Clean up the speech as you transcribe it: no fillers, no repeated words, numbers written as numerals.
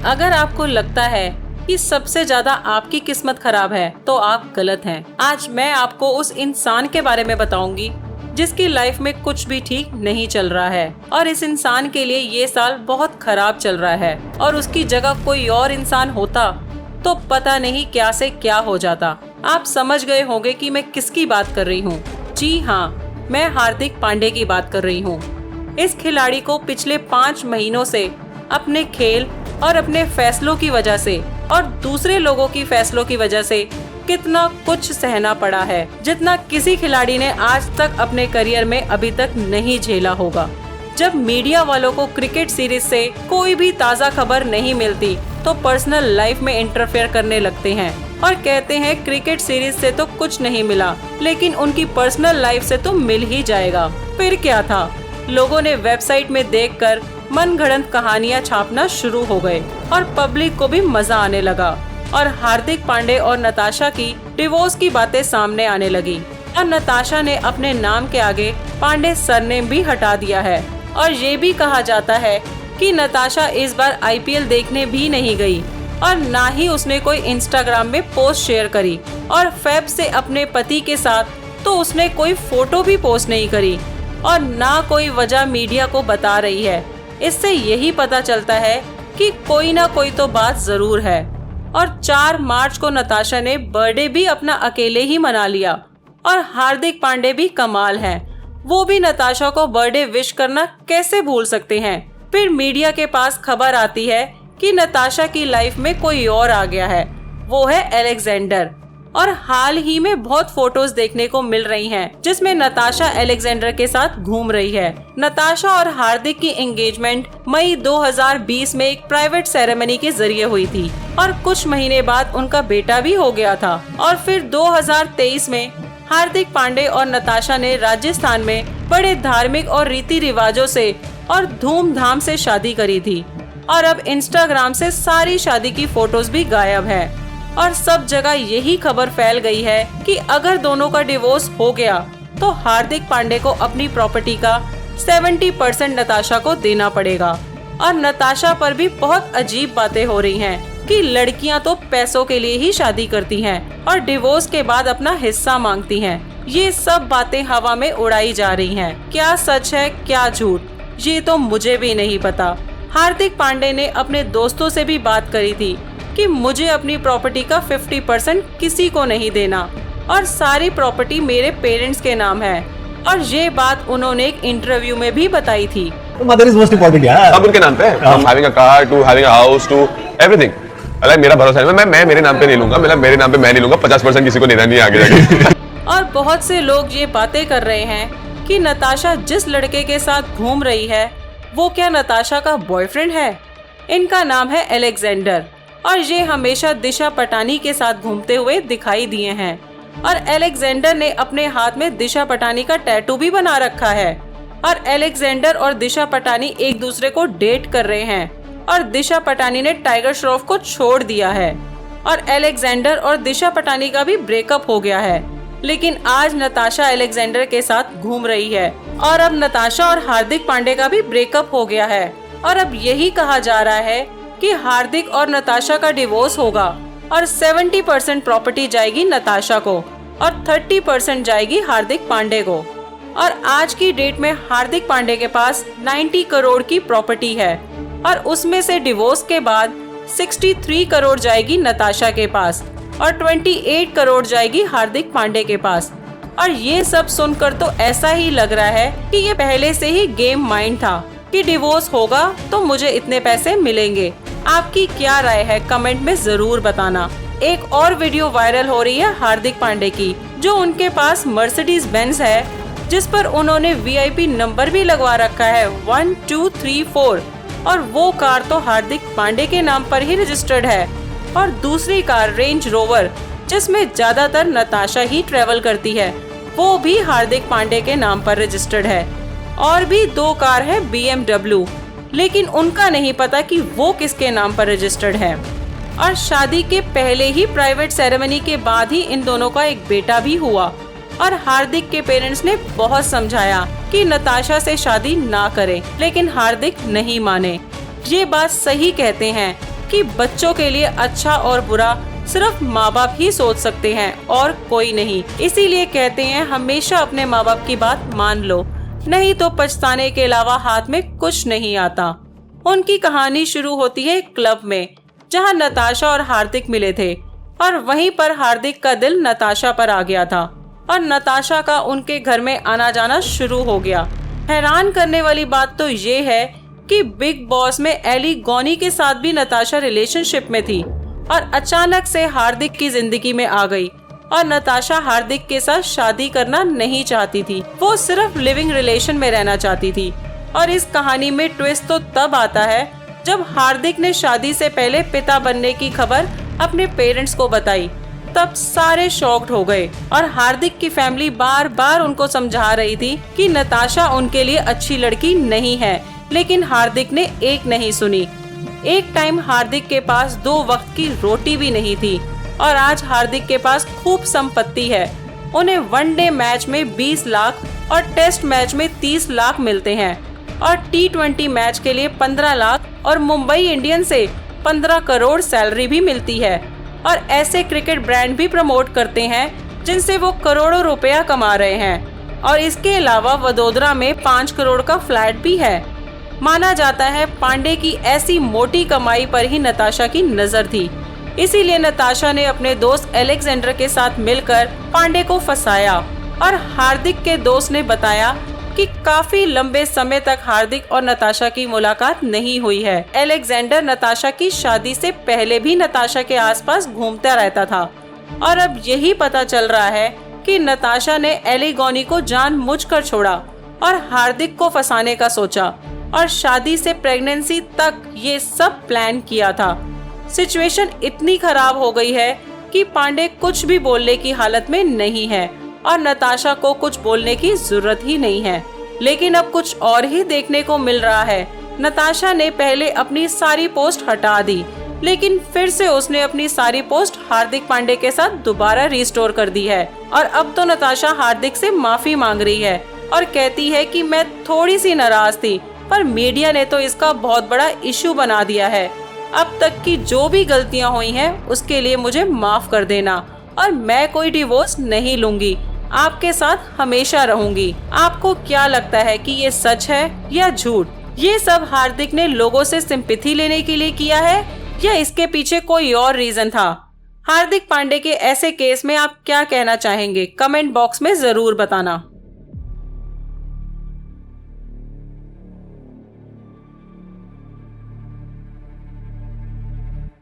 अगर आपको लगता है कि सबसे ज्यादा आपकी किस्मत खराब है तो आप गलत हैं। आज मैं आपको उस इंसान के बारे में बताऊंगी जिसकी लाइफ में कुछ भी ठीक नहीं चल रहा है और इस इंसान के लिए ये साल बहुत खराब चल रहा है और उसकी जगह कोई और इंसान होता तो पता नहीं क्या से क्या हो जाता। आप समझ गए होंगे कि मैं किसकी बात कर रही हूँ। जी हाँ, मैं हार्दिक पांडे की बात कर रही हूँ। इस खिलाड़ी को पिछले 5 महीनों से अपने खेल और अपने फैसलों की वजह से और दूसरे लोगों की फैसलों की वजह से कितना कुछ सहना पड़ा है जितना किसी खिलाड़ी ने आज तक अपने करियर में अभी तक नहीं झेला होगा। जब मीडिया वालों को क्रिकेट सीरीज से कोई भी ताज़ा खबर नहीं मिलती तो पर्सनल लाइफ में इंटरफेयर करने लगते हैं और कहते हैं क्रिकेट सीरीज से तो कुछ नहीं मिला लेकिन उनकी पर्सनल लाइफ से तो मिल ही जाएगा। फिर क्या था, लोगों ने वेबसाइट में देखकर मनगढ़ंत कहानियां छापना शुरू हो गए और पब्लिक को भी मजा आने लगा और हार्दिक पांडे और नताशा की डिवोर्स की बातें सामने आने लगी और नताशा ने अपने नाम के आगे पांडे सरनेम भी हटा दिया है और ये भी कहा जाता है कि नताशा इस बार आईपीएल देखने भी नहीं गई और ना ही उसने कोई इंस्टाग्राम में पोस्ट शेयर करी और फेब से अपने पति के साथ तो उसने कोई फोटो भी पोस्ट नहीं करी और ना कोई वजह मीडिया को बता रही है। इससे यही पता चलता है कि कोई ना कोई तो बात जरूर है। और 4 मार्च को नताशा ने बर्थडे भी अपना अकेले ही मना लिया और हार्दिक पांडे भी कमाल हैं। वो भी नताशा को बर्थडे विश करना कैसे भूल सकते हैं। फिर मीडिया के पास खबर आती है कि नताशा की लाइफ में कोई और आ गया है, वो है अलेक्जेंडर। और हाल ही में बहुत फोटोज देखने को मिल रही हैं जिसमें नताशा अलेक्जेंडर के साथ घूम रही है। नताशा और हार्दिक की एंगेजमेंट मई 2020 में एक प्राइवेट सेरेमनी के जरिए हुई थी और कुछ महीने बाद उनका बेटा भी हो गया था। और फिर 2023 में हार्दिक पांडे और नताशा ने राजस्थान में बड़े धार्मिक और रीति रिवाजों से और धूमधाम से शादी करी थी और अब इंस्टाग्राम से सारी शादी की फोटोज भी गायब है और सब जगह यही खबर फैल गई है कि अगर दोनों का डिवोर्स हो गया तो हार्दिक पांडे को अपनी प्रॉपर्टी का 70% नताशा को देना पड़ेगा। और नताशा पर भी बहुत अजीब बातें हो रही हैं कि लड़कियां तो पैसों के लिए ही शादी करती हैं और डिवोर्स के बाद अपना हिस्सा मांगती हैं। ये सब बातें हवा में उड़ाई जा रही हैं। क्या सच है क्या झूठ, ये तो मुझे भी नहीं पता। हार्दिक पांडे ने अपने दोस्तों से भी बात करी थी कि मुझे अपनी प्रॉपर्टी का 50% किसी को नहीं देना और सारी प्रॉपर्टी मेरे पेरेंट्स के नाम है। और ये बात उन्होंने एक इंटरव्यू में भी बताई थी। मदर इज मोस्ट इम्पोर्टेंट यार। सब उनके नाम पे, from having a car to having a house to everything. अगर मेरा भरोसा है, मैं मेरे नाम पे नहीं लूंगा, मतलब मेरे नाम पे मैं नहीं लूंगा, 50% किसी को देना नहीं आगे जाके। और बहुत से लोग ये बातें कर रहे हैं कि नताशा जिस लड़के के साथ घूम रही है वो क्या नताशा का बॉयफ्रेंड है। इनका नाम है अलेक्जेंडर और ये हमेशा दिशा पटानी के साथ घूमते हुए दिखाई दिए हैं। और अलेक्जेंडर ने अपने हाथ में दिशा पटानी का टैटू भी बना रखा है। और अलेक्जेंडर और दिशा पटानी एक दूसरे को डेट कर रहे हैं और दिशा पटानी ने टाइगर श्रॉफ को छोड़ दिया है और अलेक्जेंडर और दिशा पटानी का भी ब्रेकअप हो गया है। लेकिन आज नताशा अलेक्जेंडर के साथ घूम रही है और अब नताशा और हार्दिक पांडे का भी ब्रेकअप हो गया है और अब यही कहा जा रहा है कि हार्दिक और नताशा का डिवोर्स होगा और 70% प्रॉपर्टी जाएगी नताशा को और 30% जाएगी हार्दिक पांडे को। और आज की डेट में हार्दिक पांडे के पास 90 करोड़ की प्रॉपर्टी है और उसमें से डिवोर्स के बाद 63 करोड़ जाएगी नताशा के पास और 28 करोड़ जाएगी हार्दिक पांडे के पास। और ये सब सुनकर तो ऐसा ही लग रहा है कि ये पहले से ही गेम माइंड था कि डिवोर्स होगा तो मुझे इतने पैसे मिलेंगे। आपकी क्या राय है कमेंट में जरूर बताना। एक और वीडियो वायरल हो रही है हार्दिक पांडे की, जो उनके पास मर्सिडीज बेंज है जिस पर उन्होंने वीआईपी नंबर भी लगवा रखा है 1234 और वो कार तो हार्दिक पांडे के नाम पर ही रजिस्टर्ड है। और दूसरी कार रेंज रोवर जिसमें ज्यादातर नताशा ही ट्रेवल करती है वो भी हार्दिक पांडे के नाम पर रजिस्टर्ड है। और भी 2 कार है BMW, लेकिन उनका नहीं पता कि वो किसके नाम पर रजिस्टर्ड है। और शादी के पहले ही प्राइवेट सेरेमनी के बाद ही इन दोनों का एक बेटा भी हुआ और हार्दिक के पेरेंट्स ने बहुत समझाया कि नताशा से शादी ना करें, लेकिन हार्दिक नहीं माने। ये बात सही कहते हैं कि बच्चों के लिए अच्छा और बुरा सिर्फ माँ बाप ही सोच सकते हैं और कोई नहीं। इसीलिए कहते हैं हमेशा अपने माँ बाप की बात मान लो, नहीं तो पछताने के अलावा हाथ में कुछ नहीं आता। उनकी कहानी शुरू होती है एक क्लब में, जहाँ नताशा और हार्दिक मिले थे और वहीं पर हार्दिक का दिल नताशा पर आ गया था और नताशा का उनके घर में आना जाना शुरू हो गया। हैरान करने वाली बात तो ये है कि बिग बॉस में एली गॉनी के साथ भी नताशा रिलेशनशिप में थी और अचानक से हार्दिक की जिंदगी में आ गई और नताशा हार्दिक के साथ शादी करना नहीं चाहती थी, वो सिर्फ लिविंग रिलेशन में रहना चाहती थी। और इस कहानी में ट्विस्ट तो तब आता है जब हार्दिक ने शादी से पहले पिता बनने की खबर अपने पेरेंट्स को बताई। तब सारे शॉक्ड हो गए और हार्दिक की फैमिली बार बार उनको समझा रही थी कि नताशा उनके लिए अच्छी लड़की नहीं है, लेकिन हार्दिक ने एक नहीं सुनी। एक टाइम हार्दिक के पास 2 वक्त की रोटी भी नहीं थी और आज हार्दिक के पास खूब संपत्ति है। उन्हें वनडे मैच में 20 लाख और टेस्ट मैच में 30 लाख मिलते हैं और T20 मैच के लिए 15 लाख और मुंबई इंडियंस से 15 करोड़ सैलरी भी मिलती है और ऐसे क्रिकेट ब्रांड भी प्रमोट करते हैं जिनसे वो करोड़ों रुपया कमा रहे हैं। और इसके अलावा वडोदरा में 5 करोड़ का फ्लैट भी है। माना जाता है पांडे की ऐसी मोटी कमाई पर ही नताशा की नजर थी, इसीलिए नताशा ने अपने दोस्त एलेक्जेंडर के साथ मिलकर पांडे को फंसाया और हार्दिक के दोस्त ने बताया कि काफी लंबे समय तक हार्दिक और नताशा की मुलाकात नहीं हुई है। एलेक्जेंडर नताशा की शादी से पहले भी नताशा के आसपास घूमता रहता था और अब यही पता चल रहा है कि नताशा ने एली गॉनी को जानबूझकर छोड़ा और हार्दिक को फंसाने का सोचा और शादी से प्रेगनेंसी तक ये सब प्लान किया था। सिचुएशन इतनी खराब हो गई है कि पांडे कुछ भी बोलने की हालत में नहीं है और नताशा को कुछ बोलने की जरूरत ही नहीं है। लेकिन अब कुछ और ही देखने को मिल रहा है। नताशा ने पहले अपनी सारी पोस्ट हटा दी, लेकिन फिर से उसने अपनी सारी पोस्ट हार्दिक पांडे के साथ दोबारा रिस्टोर कर दी है और अब तो नताशा हार्दिक से माफी मांग रही है और कहती है कि मैं थोड़ी सी नाराज थी, पर मीडिया ने तो इसका बहुत बड़ा इशू बना दिया है। अब तक की जो भी गलतियां हुई हैं उसके लिए मुझे माफ कर देना और मैं कोई डिवोर्स नहीं लूंगी, आपके साथ हमेशा रहूंगी। आपको क्या लगता है कि ये सच है या झूठ? ये सब हार्दिक ने लोगों से सिंपैथी लेने के लिए किया है या इसके पीछे कोई और रीजन था? हार्दिक पांडे के ऐसे केस में आप क्या कहना चाहेंगे? कमेंट बॉक्स में जरूर बताना।